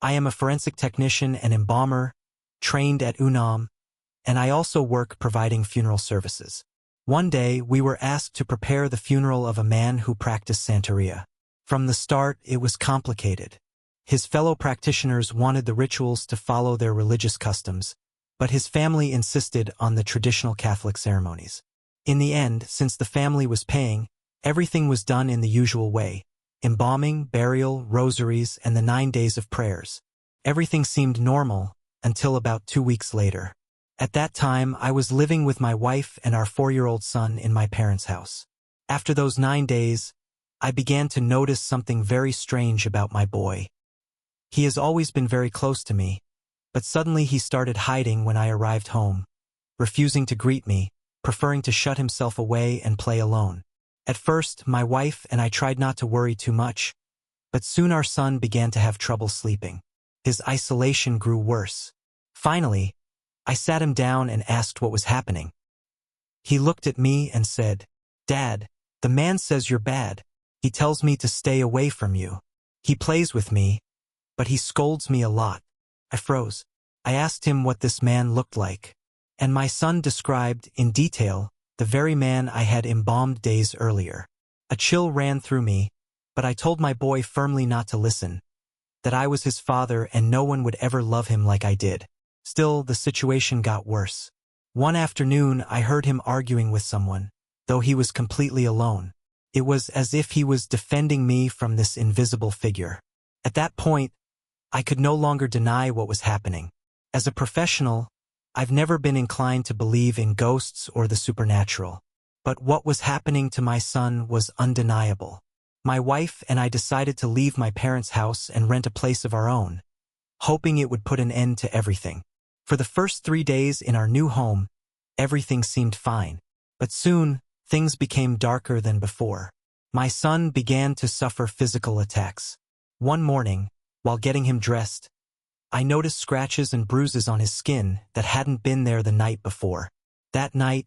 I am a forensic technician and embalmer, trained at UNAM, and I also work providing funeral services. One day, we were asked to prepare the funeral of a man who practiced Santeria. From the start, it was complicated. His fellow practitioners wanted the rituals to follow their religious customs, but his family insisted on the traditional Catholic ceremonies. In the end, since the family was paying, everything was done in the usual way: embalming, burial, rosaries, and the 9 days of prayers. Everything seemed normal until about 2 weeks later. At that time, I was living with my wife and our 4-year-old son in my parents' house. After those 9 days, I began to notice something very strange about my boy. He has always been very close to me, but suddenly he started hiding when I arrived home, refusing to greet me, preferring to shut himself away and play alone. At first, my wife and I tried not to worry too much, but soon our son began to have trouble sleeping. His isolation grew worse. Finally, I sat him down and asked what was happening. He looked at me and said, "Dad, the man says you're bad. He tells me to stay away from you. He plays with me, but he scolds me a lot." I froze. I asked him what this man looked like, and my son described, in detail, the very man I had embalmed days earlier. A chill ran through me, but I told my boy firmly not to listen, that I was his father and no one would ever love him like I did. Still, the situation got worse. One afternoon, I heard him arguing with someone, though he was completely alone. It was as if he was defending me from this invisible figure. At that point, I could no longer deny what was happening. As a professional, I've never been inclined to believe in ghosts or the supernatural. But what was happening to my son was undeniable. My wife and I decided to leave my parents' house and rent a place of our own, hoping it would put an end to everything. For the first 3 days in our new home, everything seemed fine. But soon, things became darker than before. My son began to suffer physical attacks. One morning, while getting him dressed, I noticed scratches and bruises on his skin that hadn't been there the night before. That night,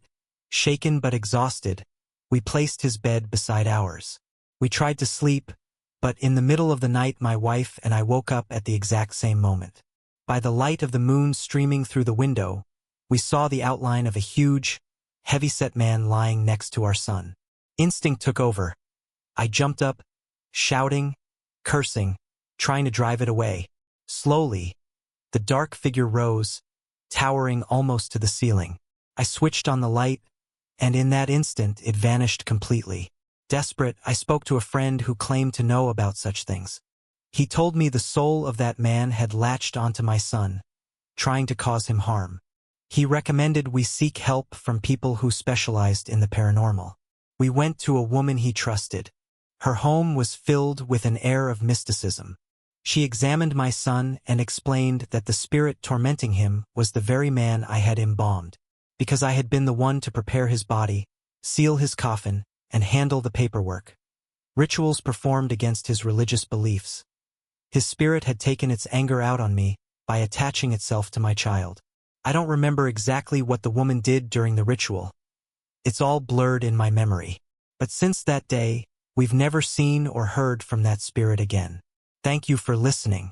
shaken but exhausted, we placed his bed beside ours. We tried to sleep, but in the middle of the night my wife and I woke up at the exact same moment. By the light of the moon streaming through the window, we saw the outline of a huge, heavy-set man lying next to our son. Instinct took over. I jumped up, shouting, cursing, trying to drive it away. Slowly, the dark figure rose, towering almost to the ceiling. I switched on the light, and in that instant it vanished completely. Desperate, I spoke to a friend who claimed to know about such things. He told me the soul of that man had latched onto my son, trying to cause him harm. He recommended we seek help from people who specialized in the paranormal. We went to a woman he trusted. Her home was filled with an air of mysticism. She examined my son and explained that the spirit tormenting him was the very man I had embalmed, because I had been the one to prepare his body, seal his coffin, and handle the paperwork. Rituals performed against his religious beliefs. His spirit had taken its anger out on me by attaching itself to my child. I don't remember exactly what the woman did during the ritual. It's all blurred in my memory. But since that day, we've never seen or heard from that spirit again. Thank you for listening.